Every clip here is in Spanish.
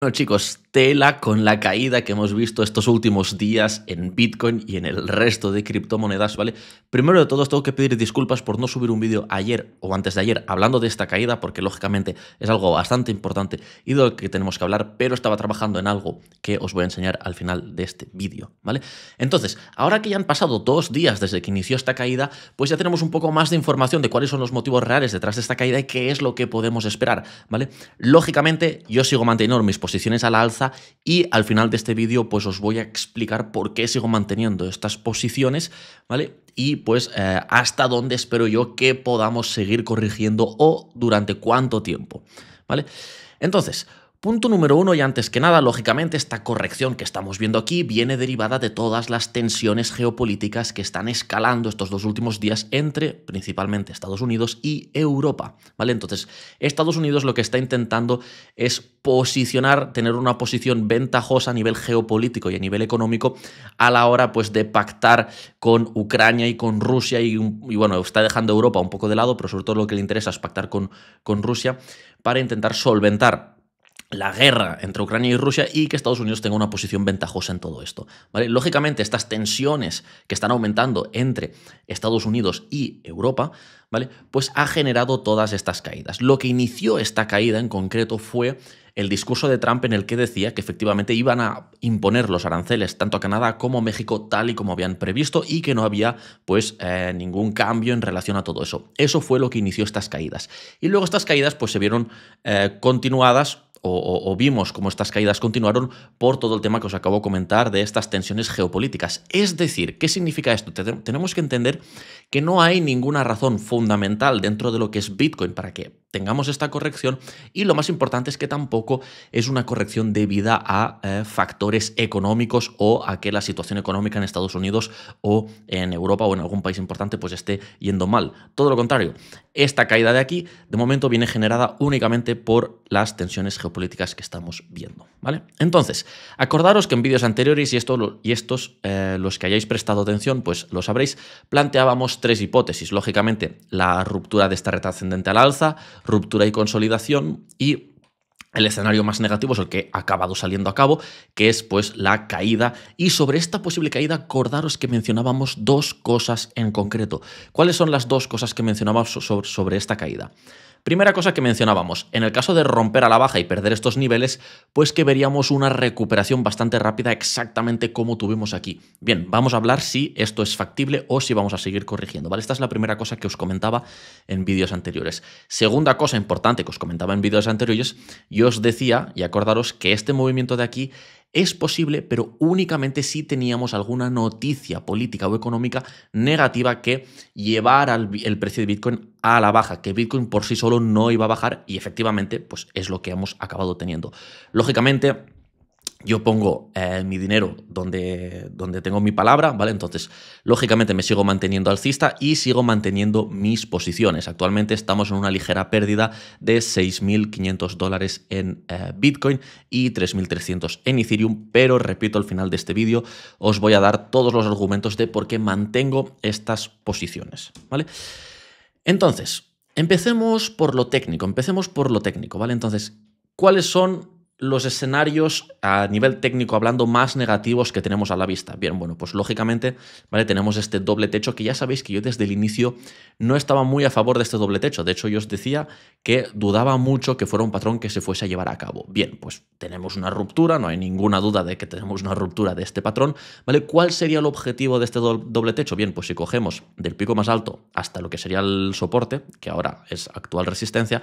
Bueno chicos, tela con la caída que hemos visto estos últimos días en Bitcoin y en el resto de criptomonedas, ¿vale? Primero de todo os tengo que pedir disculpas por no subir un vídeo ayer o antes de ayer hablando de esta caída, porque lógicamente es algo bastante importante y de lo que tenemos que hablar, pero estaba trabajando en algo que os voy a enseñar al final de este vídeo, ¿vale? Entonces, ahora que ya han pasado 2 días desde que inició esta caída, pues ya tenemos un poco más de información de cuáles son los motivos reales detrás de esta caída y qué es lo que podemos esperar, ¿vale? Lógicamente, yo sigo manteniendo mis posiciones a la alza y al final de este vídeo pues os voy a explicar por qué sigo manteniendo estas posiciones, ¿vale? Y pues hasta dónde espero yo que podamos seguir corrigiendo o durante cuánto tiempo, ¿vale? Entonces, punto número 1 y antes que nada, lógicamente esta corrección que estamos viendo aquí viene derivada de todas las tensiones geopolíticas que están escalando estos 2 últimos días entre principalmente Estados Unidos y Europa, ¿vale? Entonces, Estados Unidos lo que está intentando es posicionar, tener una posición ventajosa a nivel geopolítico y a nivel económico a la hora pues de pactar con Ucrania y con Rusia y bueno, está dejando Europa un poco de lado, pero sobre todo lo que le interesa es pactar con Rusia para intentar solventar la guerra entre Ucrania y Rusia y que Estados Unidos tenga una posición ventajosa en todo esto, ¿vale? Lógicamente, estas tensiones que están aumentando entre Estados Unidos y Europa, ¿vale? Pues ha generado todas estas caídas. Lo que inició esta caída en concreto fue el discurso de Trump en el que decía que efectivamente iban a imponer los aranceles tanto a Canadá como a México tal y como habían previsto y que no había pues ningún cambio en relación a todo eso. Eso fue lo que inició estas caídas. Y luego estas caídas pues se vieron continuadas o vimos cómo estas caídas continuaron por todo el tema que os acabo de comentar de estas tensiones geopolíticas. Es decir, ¿qué significa esto? Tenemos que entender que no hay ninguna razón fundamental dentro de lo que es Bitcoin para que tengamos esta corrección y lo más importante es que tampoco es una corrección debida a factores económicos o a que la situación económica en Estados Unidos o en Europa o en algún país importante pues esté yendo mal. Todo lo contrario, esta caída de aquí de momento viene generada únicamente por las tensiones geopolíticas que estamos viendo, ¿vale? Entonces, acordaros que en vídeos anteriores y estos los que hayáis prestado atención pues lo sabréis, planteábamos 3 hipótesis. Lógicamente, la ruptura de esta red ascendente al alza, ruptura y consolidación y el escenario más negativo es el que ha acabado saliendo a cabo, que es pues la caída. Y sobre esta posible caída, acordaros que mencionábamos 2 cosas en concreto. ¿Cuáles son las 2 cosas que mencionábamos sobre esta caída? Primera cosa que mencionábamos, en el caso de romper a la baja y perder estos niveles, pues que veríamos una recuperación bastante rápida exactamente como tuvimos aquí. Bien, vamos a hablar si esto es factible o si vamos a seguir corrigiendo, ¿vale? Esta es la primera cosa que os comentaba en vídeos anteriores. Segunda cosa importante que os comentaba en vídeos anteriores, yo os decía, y acordaros que este movimiento de aquí es posible, pero únicamente si teníamos alguna noticia política o económica negativa que llevara el precio de Bitcoin a la baja, que Bitcoin por sí solo no iba a bajar y efectivamente pues es lo que hemos acabado teniendo. Lógicamente, yo pongo mi dinero donde tengo mi palabra, ¿vale? Entonces, lógicamente me sigo manteniendo alcista y sigo manteniendo mis posiciones. Actualmente estamos en una ligera pérdida de $6.500 en Bitcoin y 3.300 en Ethereum, pero repito, al final de este vídeo os voy a dar todos los argumentos de por qué mantengo estas posiciones, ¿vale? Entonces, empecemos por lo técnico, ¿vale? Entonces, ¿cuáles son los escenarios a nivel técnico hablando más negativos que tenemos a la vista? Bien, bueno, pues lógicamente, ¿vale? Tenemos este doble techo que ya sabéis que yo desde el inicio no estaba muy a favor de este doble techo. De hecho, yo os decía que dudaba mucho que fuera un patrón que se fuese a llevar a cabo. Bien, pues tenemos una ruptura, no hay ninguna duda de que tenemos una ruptura de este patrón, ¿vale? ¿Cuál sería el objetivo de este doble techo? Bien, pues si cogemos del pico más alto hasta lo que sería el soporte, que ahora es actual resistencia,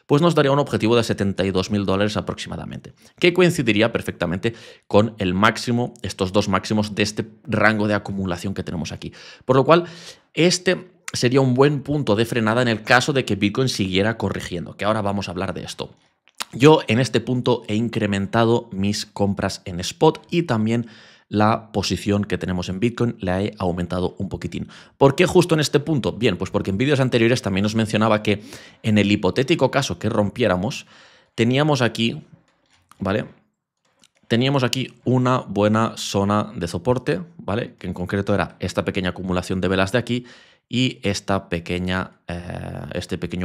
pues nos daría un objetivo de $72.000 aproximadamente, que coincidiría perfectamente con el máximo, estos 2 máximos de este rango de acumulación que tenemos aquí. Por lo cual, este sería un buen punto de frenada en el caso de que Bitcoin siguiera corrigiendo, que ahora vamos a hablar de esto. Yo en este punto he incrementado mis compras en spot y también la posición que tenemos en Bitcoin la he aumentado un poquitín. ¿Por qué justo en este punto? Bien, pues porque en vídeos anteriores también os mencionaba que en el hipotético caso que rompiéramos, teníamos aquí, ¿vale? Teníamos aquí una buena zona de soporte, ¿vale? Que en concreto era esta pequeña acumulación de velas de aquí, y este pequeño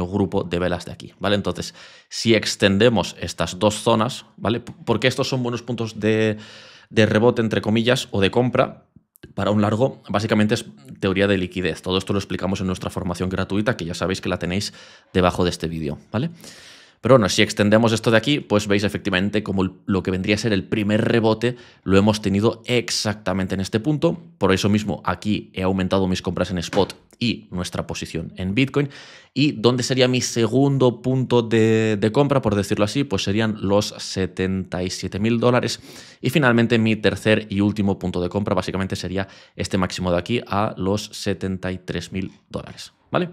grupo de velas de aquí, ¿vale? Entonces, si extendemos estas dos zonas, ¿vale? Porque estos son buenos puntos de rebote, entre comillas, o de compra para un largo, básicamente es teoría de liquidez. Todo esto lo explicamos en nuestra formación gratuita, que ya sabéis que la tenéis debajo de este vídeo, ¿vale? Pero bueno, si extendemos esto de aquí, pues veis efectivamente como lo que vendría a ser el primer rebote lo hemos tenido exactamente en este punto. Por eso mismo aquí he aumentado mis compras en spot y nuestra posición en Bitcoin. Y ¿dónde sería mi segundo punto de compra, por decirlo así? Pues serían los $77.000. Y finalmente mi tercer y último punto de compra básicamente sería este máximo de aquí a los $73.000, ¿vale?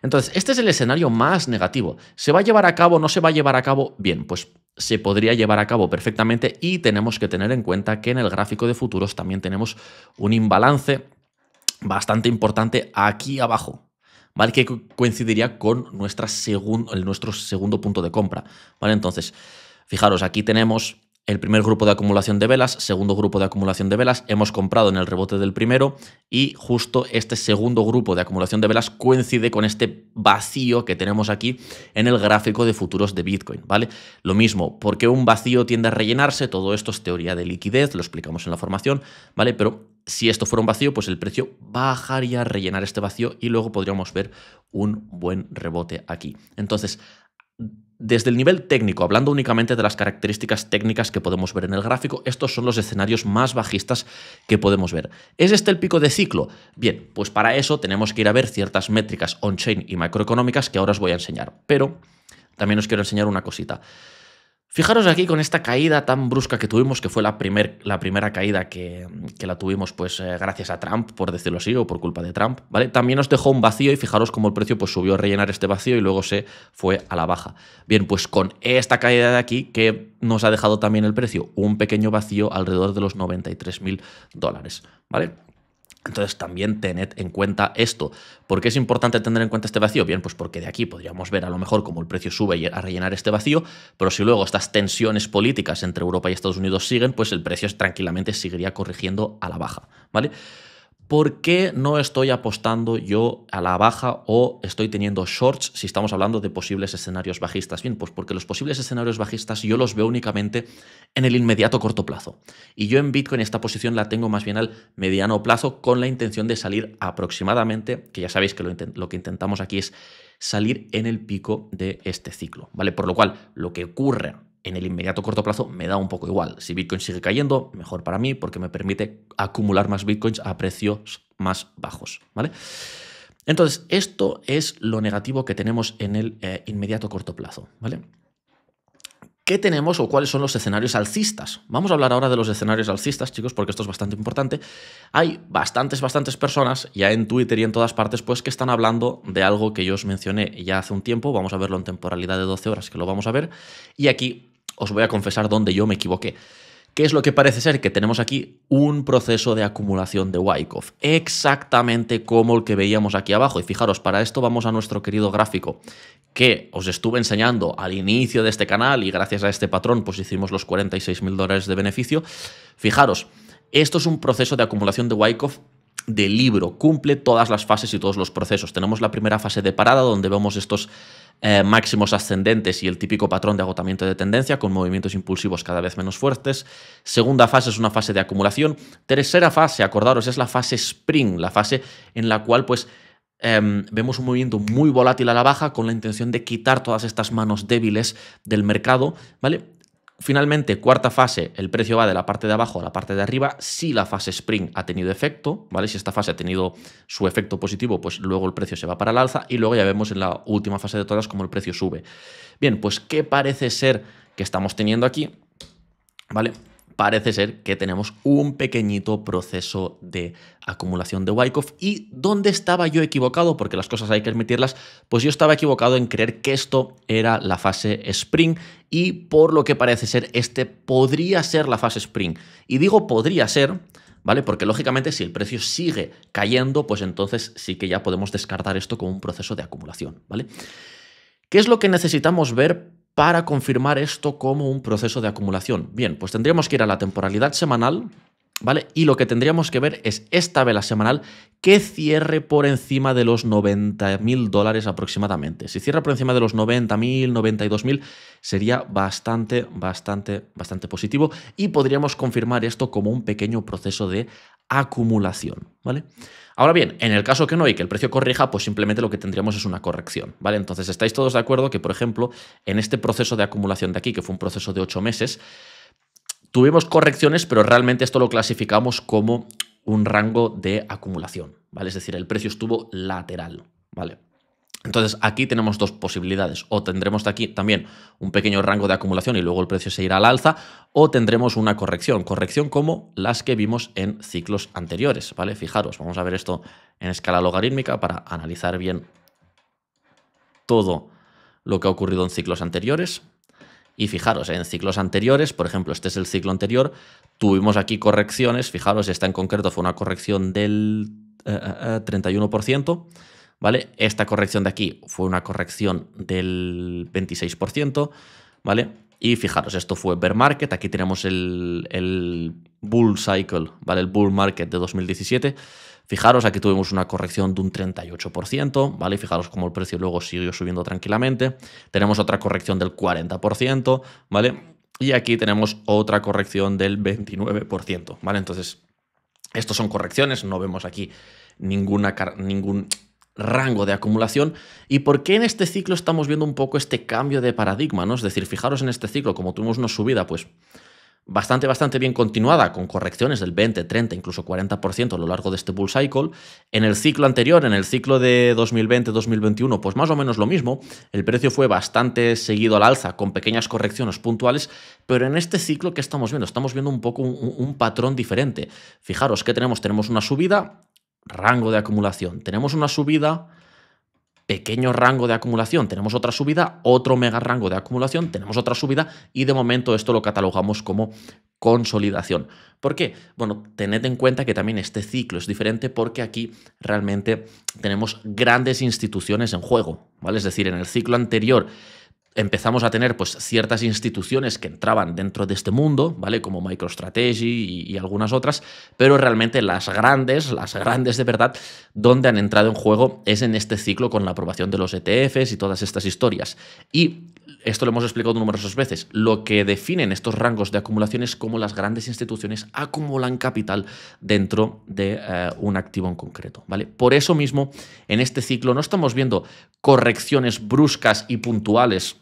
Entonces, este es el escenario más negativo. ¿Se va a llevar a cabo? ¿No se va a llevar a cabo? Bien, pues se podría llevar a cabo perfectamente y tenemos que tener en cuenta que en el gráfico de futuros también tenemos un imbalance bastante importante aquí abajo, ¿vale? Que coincidiría con nuestro segundo punto de compra, ¿vale? Entonces, fijaros, aquí tenemos el primer grupo de acumulación de velas, segundo grupo de acumulación de velas, hemos comprado en el rebote del primero y justo este segundo grupo de acumulación de velas coincide con este vacío que tenemos aquí en el gráfico de futuros de Bitcoin, ¿vale? Lo mismo, ¿por qué un vacío tiende a rellenarse? Todo esto es teoría de liquidez, lo explicamos en la formación, ¿vale? Pero si esto fuera un vacío, pues el precio bajaría a rellenar este vacío y luego podríamos ver un buen rebote aquí. Entonces, desde el nivel técnico, hablando únicamente de las características técnicas que podemos ver en el gráfico, estos son los escenarios más bajistas que podemos ver. ¿Es este el pico de ciclo? Bien, pues para eso tenemos que ir a ver ciertas métricas on-chain y macroeconómicas que ahora os voy a enseñar. Pero también os quiero enseñar una cosita. Fijaros aquí con esta caída tan brusca que tuvimos, que fue la primera caída que la tuvimos pues gracias a Trump, por decirlo así, o por culpa de Trump, ¿vale? También nos dejó un vacío y fijaros cómo el precio pues subió a rellenar este vacío y luego se fue a la baja. Bien, pues con esta caída de aquí, que nos ha dejado también el precio, un pequeño vacío alrededor de los $93.000, ¿vale? Entonces también tened en cuenta esto. ¿Por qué es importante tener en cuenta este vacío? Bien, pues porque de aquí podríamos ver a lo mejor cómo el precio sube a rellenar este vacío, pero si luego estas tensiones políticas entre Europa y Estados Unidos siguen, pues el precio tranquilamente seguiría corrigiendo a la baja, ¿vale? ¿Por qué no estoy apostando yo a la baja o estoy teniendo shorts si estamos hablando de posibles escenarios bajistas? Bien, pues porque los posibles escenarios bajistas yo los veo únicamente en el inmediato corto plazo. Y yo en Bitcoin esta posición la tengo más bien al mediano plazo con la intención de salir aproximadamente, que ya sabéis que lo que intentamos aquí es salir en el pico de este ciclo, ¿vale? Por lo cual, lo que ocurre en el inmediato corto plazo me da un poco igual. Si Bitcoin sigue cayendo, mejor para mí porque me permite acumular más Bitcoins a precios más bajos, ¿vale? Entonces, esto es lo negativo que tenemos en el inmediato corto plazo, ¿vale? ¿Qué tenemos o cuáles son los escenarios alcistas? Vamos a hablar ahora de los escenarios alcistas, chicos, porque esto es bastante importante. Hay bastantes personas, ya en Twitter y en todas partes, pues que están hablando de algo que yo os mencioné ya hace un tiempo. Vamos a verlo en temporalidad de 12 horas, que lo vamos a ver. Y aquí os voy a confesar dónde yo me equivoqué. ¿Qué es lo que parece ser? Que tenemos aquí un proceso de acumulación de Wyckoff, exactamente como el que veíamos aquí abajo. Y fijaros, para esto vamos a nuestro querido gráfico que os estuve enseñando al inicio de este canal y gracias a este patrón pues hicimos los $46.000 de beneficio. Fijaros, esto es un proceso de acumulación de Wyckoff de libro, cumple todas las fases y todos los procesos. Tenemos la primera fase de parada donde vemos estos máximos ascendentes y el típico patrón de agotamiento de tendencia con movimientos impulsivos cada vez menos fuertes. Segunda fase es una fase de acumulación. Tercera fase, acordaros, es la fase spring, la fase en la cual pues vemos un movimiento muy volátil a la baja con la intención de quitar todas estas manos débiles del mercado, ¿vale? Finalmente, cuarta fase, el precio va de la parte de abajo a la parte de arriba. Si la fase Spring ha tenido efecto, ¿vale? Si esta fase ha tenido su efecto positivo, pues luego el precio se va para el alza y luego ya vemos en la última fase de todas cómo el precio sube. Bien, pues ¿qué parece ser que estamos teniendo aquí? ¿Vale? Parece ser que tenemos un pequeñito proceso de acumulación de Wyckoff. ¿Y dónde estaba yo equivocado? Porque las cosas hay que admitirlas. Pues yo estaba equivocado en creer que esto era la fase Spring y por lo que parece ser, este podría ser la fase Spring. Y digo podría ser, ¿vale? Porque lógicamente si el precio sigue cayendo, pues entonces sí que ya podemos descartar esto como un proceso de acumulación, ¿vale? ¿Qué es lo que necesitamos ver para confirmar esto como un proceso de acumulación? Bien, pues tendríamos que ir a la temporalidad semanal ¿vale? Y lo que tendríamos que ver es esta vela semanal que cierre por encima de los $90.000 aproximadamente. Si cierra por encima de los 90.000, 92.000, sería bastante positivo y podríamos confirmar esto como un pequeño proceso de acumulación, ¿vale? Ahora bien, en el caso que no y que el precio corrija, pues simplemente lo que tendríamos es una corrección, ¿vale? Entonces, ¿estáis todos de acuerdo que, por ejemplo, en este proceso de acumulación de aquí, que fue un proceso de 8 meses, tuvimos correcciones, pero realmente esto lo clasificamos como un rango de acumulación, ¿vale? Es decir, el precio estuvo lateral, ¿vale? Entonces, aquí tenemos dos posibilidades. O tendremos de aquí también un pequeño rango de acumulación y luego el precio se irá al alza, o tendremos una corrección. Corrección como las que vimos en ciclos anteriores, ¿vale? Fijaros, vamos a ver esto en escala logarítmica para analizar bien todo lo que ha ocurrido en ciclos anteriores. Y fijaros, en ciclos anteriores, por ejemplo, este es el ciclo anterior, tuvimos aquí correcciones. Fijaros, esta en concreto fue una corrección del 31%. ¿Vale? Esta corrección de aquí fue una corrección del 26%, ¿vale? Y fijaros, esto fue bear market, aquí tenemos el bull cycle, ¿vale? El bull market de 2017. Fijaros, aquí tuvimos una corrección de un 38%, ¿vale? Fijaros cómo el precio luego siguió subiendo tranquilamente. Tenemos otra corrección del 40%, ¿vale? Y aquí tenemos otra corrección del 29%, ¿vale? Entonces, estos son correcciones, no vemos aquí ningún rango de acumulación. ¿Y por qué en este ciclo estamos viendo un poco este cambio de paradigma, ¿no? Es decir, fijaros en este ciclo, como tuvimos una subida, pues bastante bien continuada, con correcciones del 20, 30, incluso 40% a lo largo de este bull cycle. En el ciclo anterior, en el ciclo de 2020-2021, pues más o menos lo mismo. El precio fue bastante seguido al alza, con pequeñas correcciones puntuales, pero en este ciclo, ¿qué estamos viendo? Estamos viendo un poco un patrón diferente. Fijaros que tenemos una subida, rango de acumulación. Tenemos una subida, pequeño rango de acumulación. Tenemos otra subida, otro mega rango de acumulación. Tenemos otra subida y de momento esto lo catalogamos como consolidación. ¿Por qué? Bueno, tened en cuenta que también este ciclo es diferente porque aquí realmente tenemos grandes instituciones en juego, ¿vale? Es decir, en el ciclo anterior empezamos a tener pues ciertas instituciones que entraban dentro de este mundo, ¿vale? Como MicroStrategy y algunas otras, pero realmente las grandes de verdad, donde han entrado en juego es en este ciclo con la aprobación de los ETFs y todas estas historias. Y esto lo hemos explicado numerosas veces. Lo que definen estos rangos de acumulación es cómo las grandes instituciones acumulan capital dentro de un activo en concreto, ¿vale? Por eso mismo, en este ciclo no estamos viendo correcciones bruscas y puntuales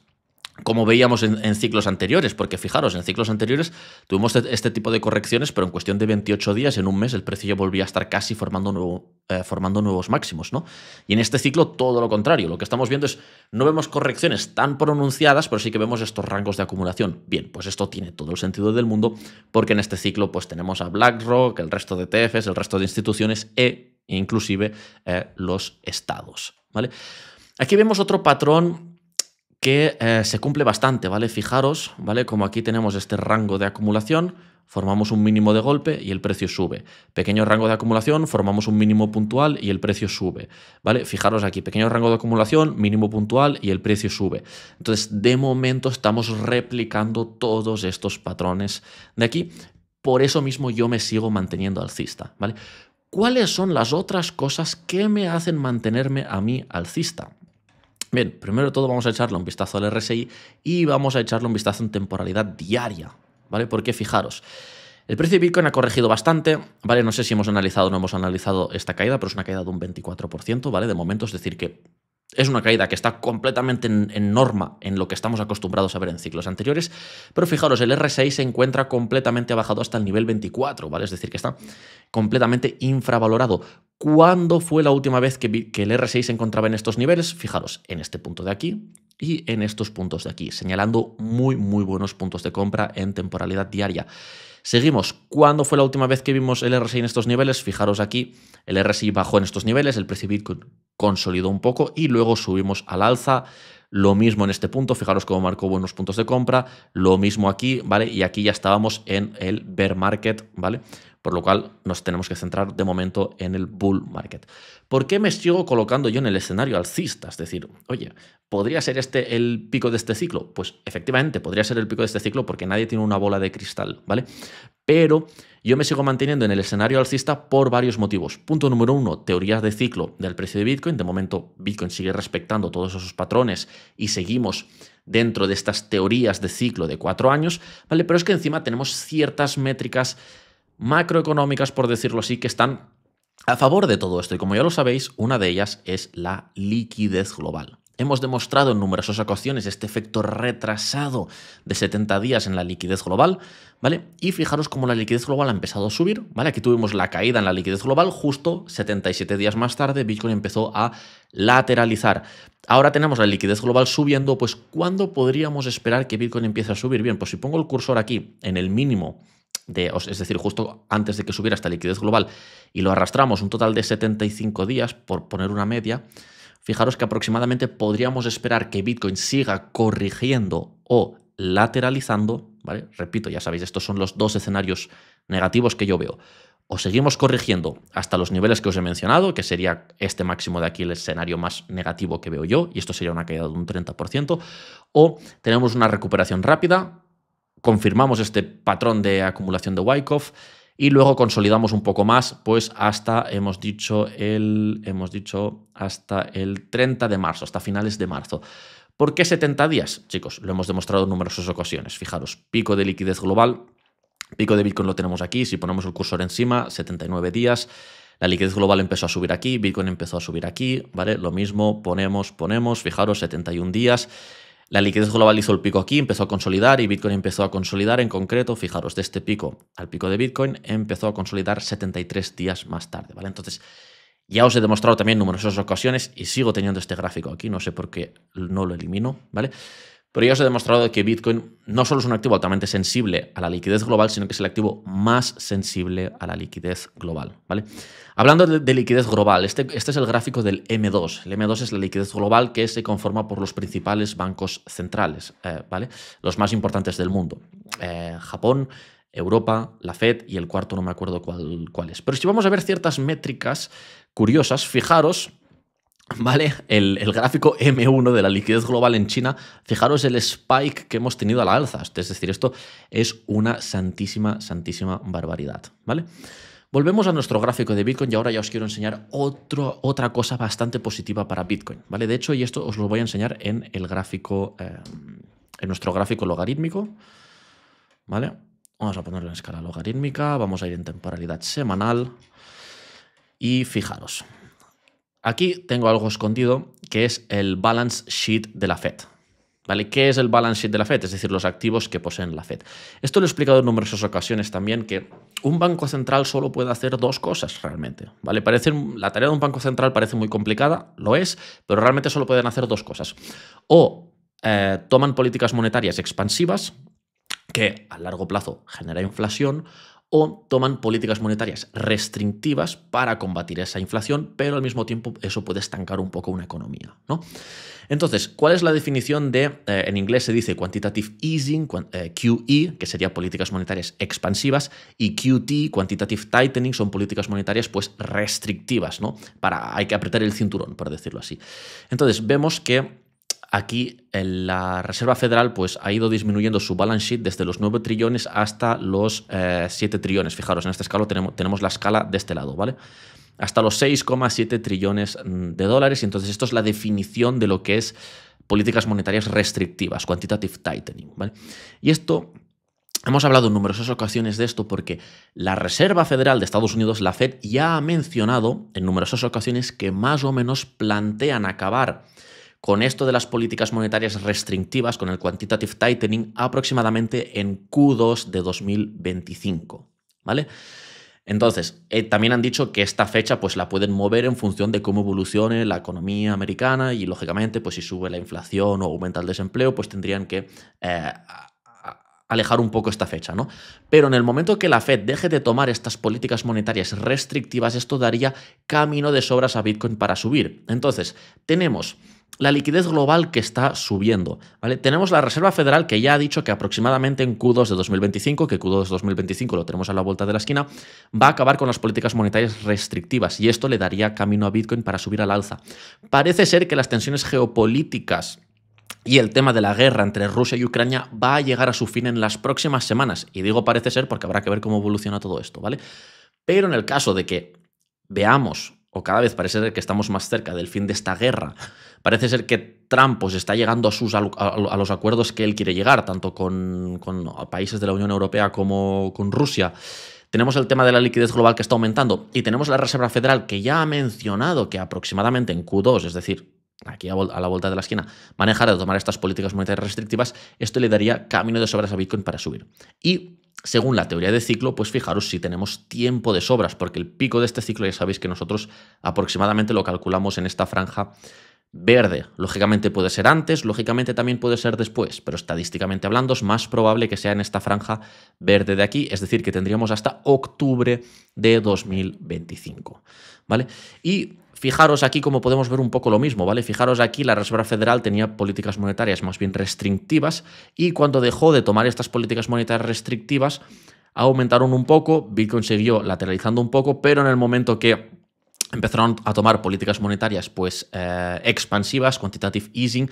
como veíamos en ciclos anteriores, porque fijaros, en ciclos anteriores tuvimos este tipo de correcciones, pero en cuestión de 28 días, en un mes, el precio ya volvía a estar casi formando nuevos máximos, ¿no? Y en este ciclo todo lo contrario, lo que estamos viendo es, no vemos correcciones tan pronunciadas, pero sí que vemos estos rangos de acumulación. Bien, pues esto tiene todo el sentido del mundo, porque en este ciclo pues tenemos a BlackRock, el resto de ETFs, el resto de instituciones e inclusive los estados, ¿vale? Aquí vemos otro patrón que se cumple bastante, ¿vale? Fijaros, ¿vale? Como aquí tenemos este rango de acumulación, formamos un mínimo de golpe y el precio sube. Pequeño rango de acumulación, formamos un mínimo puntual y el precio sube, ¿vale? Fijaros aquí, pequeño rango de acumulación, mínimo puntual y el precio sube. Entonces, de momento estamos replicando todos estos patrones de aquí. Por eso mismo yo me sigo manteniendo alcista, ¿vale? ¿Cuáles son las otras cosas que me hacen mantenerme a mí alcista? Bien, primero de todo vamos a echarle un vistazo al RSI y vamos a echarle un vistazo en temporalidad diaria, ¿vale? Porque fijaros, el precio de Bitcoin ha corregido bastante, ¿vale? No sé si hemos analizado o no hemos analizado esta caída, pero es una caída de un 24%, ¿vale? De momento, es decir que es una caída que está completamente en norma en lo que estamos acostumbrados a ver en ciclos anteriores, pero fijaros, el RSI se encuentra completamente bajado hasta el nivel 24, ¿vale? Es decir, que está completamente infravalorado. ¿Cuándo fue la última vez que el RSI se encontraba en estos niveles? Fijaros, en este punto de aquí y en estos puntos de aquí, señalando muy buenos puntos de compra en temporalidad diaria. Seguimos. ¿Cuándo fue la última vez que vimos el RSI en estos niveles? Fijaros aquí, el RSI bajó en estos niveles, el precio de Bitcoin consolidó un poco y luego subimos al alza. Lo mismo en este punto, fijaros cómo marcó buenos puntos de compra, lo mismo aquí, ¿vale? Y aquí ya estábamos en el bear market, ¿vale? Por lo cual nos tenemos que centrar de momento en el bull market. ¿Por qué me sigo colocando yo en el escenario alcista? Es decir, oye, ¿podría ser este el pico de este ciclo? Pues efectivamente podría ser el pico de este ciclo porque nadie tiene una bola de cristal, ¿vale? Pero yo me sigo manteniendo en el escenario alcista por varios motivos. Punto número 1, teorías de ciclo del precio de Bitcoin. De momento, Bitcoin sigue respetando todos esos patrones y seguimos dentro de estas teorías de ciclo de 4 años, ¿vale? Pero es que encima tenemos ciertas métricas macroeconómicas, por decirlo así, que están a favor de todo esto. Y como ya lo sabéis, una de ellas es la liquidez global. Hemos demostrado en numerosas ocasiones este efecto retrasado de 70 días en la liquidez global, ¿vale? Y fijaros cómo la liquidez global ha empezado a subir, ¿vale? Aquí tuvimos la caída en la liquidez global, justo 77 días más tarde Bitcoin empezó a lateralizar. Ahora tenemos la liquidez global subiendo, pues ¿cuándo podríamos esperar que Bitcoin empiece a subir? Bien, pues si pongo el cursor aquí en el mínimo, es decir, justo antes de que subiera esta liquidez global y lo arrastramos un total de 75 días, por poner una media, fijaros que aproximadamente podríamos esperar que Bitcoin siga corrigiendo o lateralizando, ¿vale? Repito, ya sabéis, estos son los dos escenarios negativos que yo veo. O seguimos corrigiendo hasta los niveles que os he mencionado, que sería este máximo de aquí el escenario más negativo que veo yo, y esto sería una caída de un 30%, o tenemos una recuperación rápida, confirmamos este patrón de acumulación de Wyckoff y luego consolidamos un poco más, pues hasta, hemos dicho hasta el 30 de marzo, hasta finales de marzo. ¿Por qué 70 días? Chicos, lo hemos demostrado en numerosas ocasiones. Fijaros, pico de liquidez global, pico de Bitcoin lo tenemos aquí, si ponemos el cursor encima, 79 días. La liquidez global empezó a subir aquí, Bitcoin empezó a subir aquí, ¿vale? Lo mismo, ponemos, fijaros, 71 días. La liquidez global hizo el pico aquí, empezó a consolidar y Bitcoin empezó a consolidar. En concreto, fijaros, de este pico al pico de Bitcoin empezó a consolidar 73 días más tarde, ¿vale? Entonces, ya os he demostrado también en numerosas ocasiones y sigo teniendo este gráfico aquí, no sé por qué no lo elimino, ¿vale? Pero ya os he demostrado que Bitcoin no solo es un activo altamente sensible a la liquidez global, sino que es el activo más sensible a la liquidez global, ¿vale? Hablando de liquidez global, este es el gráfico del M2. El M2 es la liquidez global que se conforma por los principales bancos centrales, ¿vale? Los más importantes del mundo. Japón, Europa, la Fed y el cuarto no me acuerdo cuál es. Pero si vamos a ver ciertas métricas curiosas, fijaros, ¿vale? El gráfico M1 de la liquidez global en China, fijaros el spike que hemos tenido a la alza. Es decir, esto es una santísima barbaridad, ¿vale? Volvemos a nuestro gráfico de Bitcoin y ahora ya os quiero enseñar otra cosa bastante positiva para Bitcoin, ¿vale? De hecho, y esto os lo voy a enseñar en el gráfico, en nuestro gráfico logarítmico, ¿vale? Vamos a ponerlo en escala logarítmica, vamos a ir en temporalidad semanal y fijaros. Aquí tengo algo escondido que es el balance sheet de la Fed. ¿Vale? ¿Qué es el balance sheet de la Fed? Es decir, los activos que poseen la Fed. Esto lo he explicado en numerosas ocasiones también, que un banco central solo puede hacer dos cosas realmente. ¿Vale? La tarea de un banco central parece muy complicada, lo es, pero realmente solo pueden hacer dos cosas. O toman políticas monetarias expansivas, que a largo plazo genera inflación, o toman políticas monetarias restrictivas para combatir esa inflación, pero al mismo tiempo eso puede estancar un poco una economía, ¿no? Entonces, ¿cuál es la definición de, en inglés se dice quantitative easing, QE, que sería políticas monetarias expansivas, y QT, quantitative tightening, son políticas monetarias pues restrictivas, ¿no? Hay que apretar el cinturón, por decirlo así. Entonces, vemos que aquí la Reserva Federal pues, ha ido disminuyendo su balance sheet desde los 9 trillones hasta los 7 trillones. Fijaros, en esta escala tenemos la escala de este lado, ¿vale? Hasta los 6,7 trillones de dólares. Y entonces esto es la definición de lo que es políticas monetarias restrictivas, quantitative tightening, ¿vale? Y esto, hemos hablado en numerosas ocasiones de esto porque la Reserva Federal de Estados Unidos, la Fed, ya ha mencionado en numerosas ocasiones que más o menos plantean acabar con esto de las políticas monetarias restrictivas, con el quantitative tightening, aproximadamente en Q2 de 2025, ¿vale? Entonces, también han dicho que esta fecha pues, la pueden mover en función de cómo evolucione la economía americana y, lógicamente, pues, si sube la inflación o aumenta el desempleo, pues tendrían que alejar un poco esta fecha, ¿no? Pero en el momento que la Fed deje de tomar estas políticas monetarias restrictivas, esto daría camino de sobras a Bitcoin para subir. Entonces, tenemos la liquidez global que está subiendo, ¿vale? Tenemos la Reserva Federal que ya ha dicho que aproximadamente en Q2 de 2025, que Q2 de 2025 lo tenemos a la vuelta de la esquina, va a acabar con las políticas monetarias restrictivas y esto le daría camino a Bitcoin para subir al alza. Parece ser que las tensiones geopolíticas Y el tema de la guerra entre Rusia y Ucrania va a llegar a su fin en las próximas semanas. Y digo parece ser porque habrá que ver cómo evoluciona todo esto, ¿vale? Pero en el caso de que veamos, o cada vez parece ser que estamos más cerca del fin de esta guerra, parece ser que Trump pues, está llegando a los acuerdos que él quiere llegar, tanto con países de la Unión Europea como con Rusia. Tenemos el tema de la liquidez global que está aumentando y tenemos la Reserva Federal que ya ha mencionado que aproximadamente en Q2, es decir, aquí a la vuelta de la esquina, manejar de tomar estas políticas monetarias restrictivas, esto le daría camino de sobras a Bitcoin para subir. Y según la teoría de ciclo, pues fijaros si tenemos tiempo de sobras, porque el pico de este ciclo ya sabéis que nosotros aproximadamente lo calculamos en esta franja verde. Lógicamente puede ser antes, lógicamente también puede ser después, pero estadísticamente hablando es más probable que sea en esta franja verde de aquí, es decir, que tendríamos hasta octubre de 2025, ¿vale? Y fijaros aquí como podemos ver un poco lo mismo, ¿vale? Fijaros aquí la Reserva Federal tenía políticas monetarias más bien restrictivas y cuando dejó de tomar estas políticas monetarias restrictivas aumentaron un poco, Bitcoin siguió lateralizando un poco, pero en el momento que empezaron a tomar políticas monetarias pues expansivas, quantitative easing,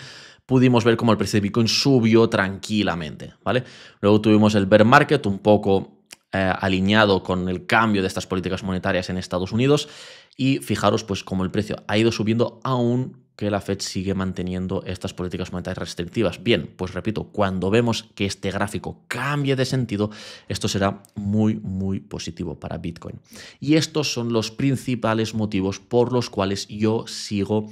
pudimos ver cómo el precio de Bitcoin subió tranquilamente, ¿vale? Luego tuvimos el bear market un poco alineado con el cambio de estas políticas monetarias en Estados Unidos y fijaros pues cómo el precio ha ido subiendo aún que la Fed sigue manteniendo estas políticas monetarias restrictivas. Bien, pues repito, cuando vemos que este gráfico cambie de sentido, esto será muy, muy positivo para Bitcoin. Y estos son los principales motivos por los cuales yo sigo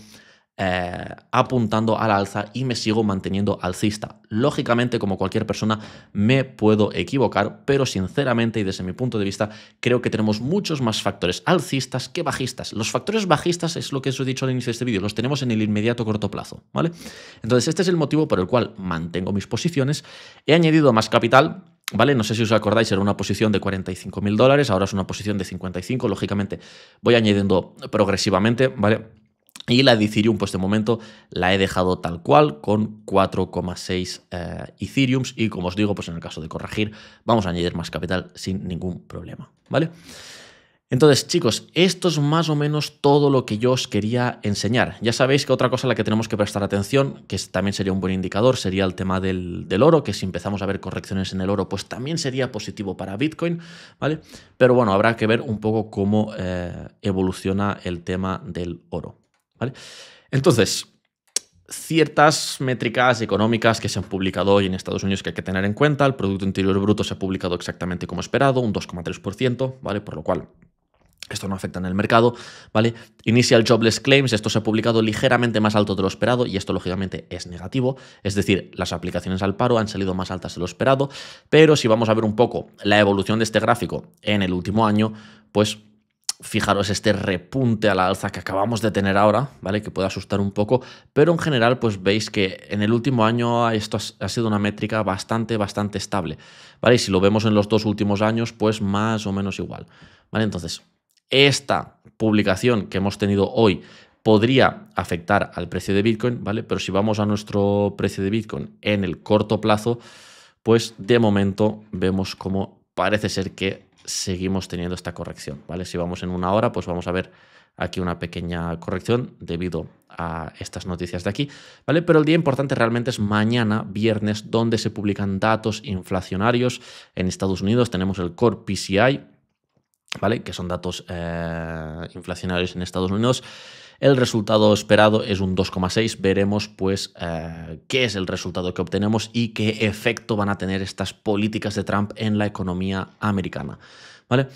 apuntando al alza y me sigo manteniendo alcista. Lógicamente, como cualquier persona, me puedo equivocar, pero sinceramente y desde mi punto de vista, creo que tenemos muchos más factores alcistas que bajistas. Los factores bajistas es lo que os he dicho al inicio de este vídeo, los tenemos en el inmediato corto plazo, ¿vale? Entonces, este es el motivo por el cual mantengo mis posiciones. He añadido más capital, ¿vale? No sé si os acordáis, era una posición de $45.000, ahora es una posición de 55, lógicamente voy añadiendo progresivamente, ¿vale? Y la de Ethereum, pues de momento la he dejado tal cual, con 4,6 Ethereums. Y como os digo, pues en el caso de corregir, vamos a añadir más capital sin ningún problema, ¿vale? Entonces, chicos, esto es más o menos todo lo que yo os quería enseñar. Ya sabéis que otra cosa a la que tenemos que prestar atención, que también sería un buen indicador, sería el tema del oro, que si empezamos a ver correcciones en el oro, pues también sería positivo para Bitcoin, ¿vale? Pero bueno, habrá que ver un poco cómo evoluciona el tema del oro, ¿vale? Entonces, ciertas métricas económicas que se han publicado hoy en Estados Unidos que hay que tener en cuenta. El Producto Interior Bruto se ha publicado exactamente como esperado, un 2,3%, ¿vale? Por lo cual esto no afecta en el mercado, ¿vale? Initial Jobless Claims, esto se ha publicado ligeramente más alto de lo esperado y esto lógicamente es negativo, es decir, las aplicaciones al paro han salido más altas de lo esperado, pero si vamos a ver un poco la evolución de este gráfico en el último año, pues fijaros este repunte a la alza que acabamos de tener ahora, ¿vale? Que puede asustar un poco, pero en general pues veis que en el último año esto ha sido una métrica bastante estable, ¿vale? Y si lo vemos en los dos últimos años, pues más o menos igual, ¿vale? Entonces, esta publicación que hemos tenido hoy podría afectar al precio de Bitcoin, ¿vale? Pero si vamos a nuestro precio de Bitcoin en el corto plazo, pues de momento vemos cómo parece ser que seguimos teniendo esta corrección, ¿vale? Si vamos en una hora, pues vamos a ver aquí una pequeña corrección debido a estas noticias de aquí, ¿vale? Pero el día importante realmente es mañana, viernes, donde se publican datos inflacionarios en Estados Unidos. Tenemos el Core PCI, ¿vale? Que son datos inflacionarios en Estados Unidos. El resultado esperado es un 2,6. Veremos pues qué es el resultado que obtenemos y qué efecto van a tener estas políticas de Trump en la economía americana, ¿vale?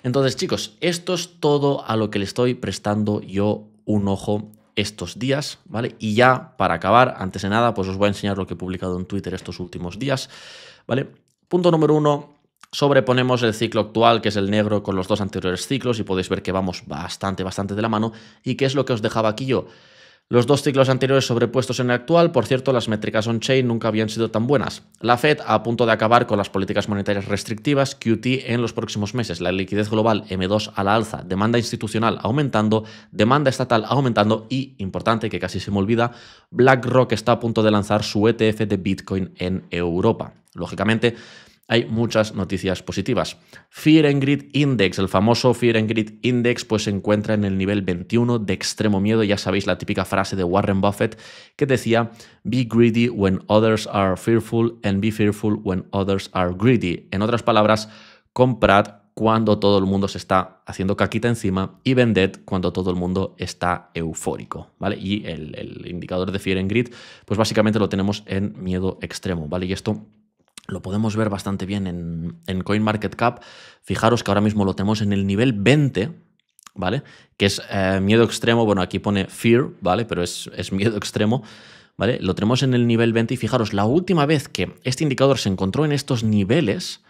Entonces, chicos, esto es todo a lo que le estoy prestando yo un ojo estos días, ¿vale? Y ya para acabar, antes de nada, pues os voy a enseñar lo que he publicado en Twitter estos últimos días, ¿vale? Punto número 1. Sobreponemos el ciclo actual, que es el negro, con los dos anteriores ciclos y podéis ver que vamos bastante de la mano. ¿Y qué es lo que os dejaba aquí yo? Los dos ciclos anteriores sobrepuestos en el actual. Por cierto, las métricas on-chain nunca habían sido tan buenas. La Fed a punto de acabar con las políticas monetarias restrictivas, QT en los próximos meses. La liquidez global M2 a la alza, demanda institucional aumentando, demanda estatal aumentando y, importante que casi se me olvida, BlackRock está a punto de lanzar su ETF de Bitcoin en Europa. Lógicamente, hay muchas noticias positivas. Fear and Greed Index, el famoso Fear and Greed Index, pues se encuentra en el nivel 21 de extremo miedo. Ya sabéis la típica frase de Warren Buffett que decía: "Be greedy when others are fearful and be fearful when others are greedy". En otras palabras, comprad cuando todo el mundo se está haciendo caquita encima y vended cuando todo el mundo está eufórico, ¿vale? Y el indicador de Fear and Greed, pues básicamente lo tenemos en miedo extremo, ¿vale? Y esto lo podemos ver bastante bien en CoinMarketCap. Fijaros que ahora mismo lo tenemos en el nivel 20, ¿vale? Que es miedo extremo. Bueno, aquí pone fear, ¿vale? Pero es miedo extremo, ¿vale? Lo tenemos en el nivel 20 y fijaros, la última vez que este indicador se encontró en estos niveles,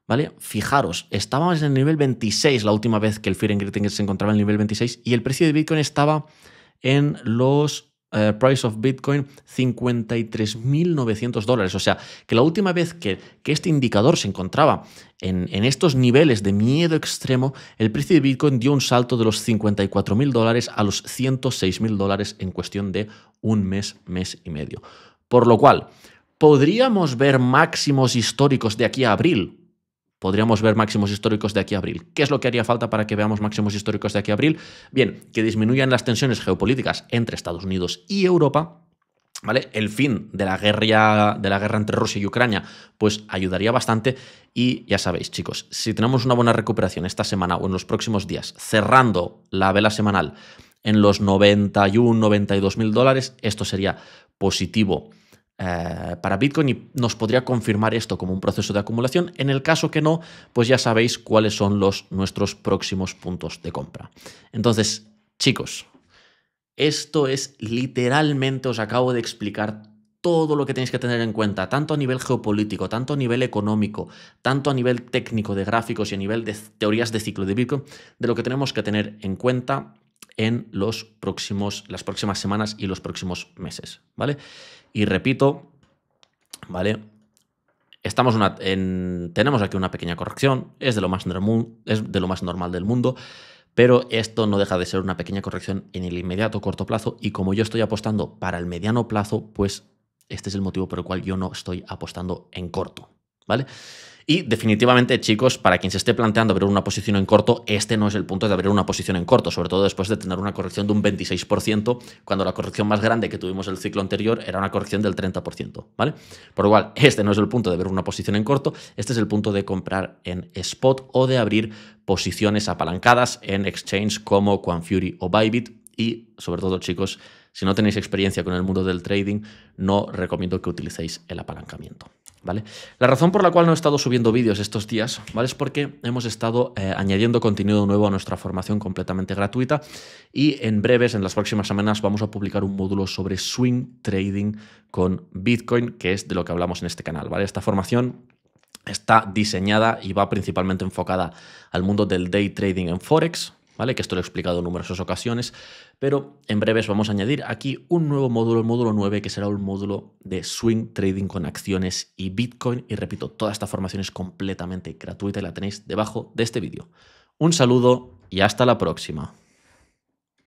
¿vale? Fijaros, estábamos en el nivel 26 la última vez que el Fear and Greed se encontraba en el nivel 26 y el precio de Bitcoin estaba en los price of Bitcoin $53.900. O sea, que la última vez que este indicador se encontraba en estos niveles de miedo extremo, el precio de Bitcoin dio un salto de los $54.000 a los $106.000 en cuestión de un mes, mes y medio. Por lo cual, ¿podríamos ver máximos históricos de aquí a abril? Podríamos ver máximos históricos de aquí a abril. ¿Qué es lo que haría falta para que veamos máximos históricos de aquí a abril? Bien, que disminuyan las tensiones geopolíticas entre Estados Unidos y Europa, ¿vale? El fin de la guerra entre Rusia y Ucrania pues ayudaría bastante. Y ya sabéis, chicos, si tenemos una buena recuperación esta semana o en los próximos días, cerrando la vela semanal en los 91, $92.000, esto sería positivo para Bitcoin y nos podría confirmar esto como un proceso de acumulación. En el caso que no, pues ya sabéis cuáles son nuestros próximos puntos de compra. Entonces, chicos, esto es literalmente, os acabo de explicar todo lo que tenéis que tener en cuenta, tanto a nivel geopolítico, tanto a nivel económico, tanto a nivel técnico de gráficos y a nivel de teorías de ciclo de Bitcoin, de lo que tenemos que tener en cuenta en las próximas semanas y los próximos meses, ¿vale? Y repito, ¿vale? Tenemos aquí una pequeña corrección, es de lo más normal del mundo, pero esto no deja de ser una pequeña corrección en el inmediato corto plazo y como yo estoy apostando para el mediano plazo, pues este es el motivo por el cual yo no estoy apostando en corto, ¿vale? Y definitivamente, chicos, para quien se esté planteando abrir una posición en corto, este no es el punto de abrir una posición en corto, sobre todo después de tener una corrección de un 26%, cuando la corrección más grande que tuvimos el ciclo anterior era una corrección del 30%, ¿vale? Por lo cual, este no es el punto de abrir una posición en corto, este es el punto de comprar en spot o de abrir posiciones apalancadas en exchange como Quanfury o Bybit. Y, sobre todo, chicos, si no tenéis experiencia con el mundo del trading, no recomiendo que utilicéis el apalancamiento, ¿vale? La razón por la cual no he estado subiendo vídeos estos días, ¿vale? Es porque hemos estado añadiendo contenido nuevo a nuestra formación completamente gratuita y en breves, en las próximas semanas, vamos a publicar un módulo sobre swing trading con Bitcoin, que es de lo que hablamos en este canal, ¿vale? Esta formación está diseñada y va principalmente enfocada al mundo del day trading en Forex, ¿vale? Que esto lo he explicado en numerosas ocasiones, pero en breves vamos a añadir aquí un nuevo módulo, el módulo 9, que será un módulo de swing trading con acciones y Bitcoin. Y repito, toda esta formación es completamente gratuita y la tenéis debajo de este vídeo. Un saludo y hasta la próxima.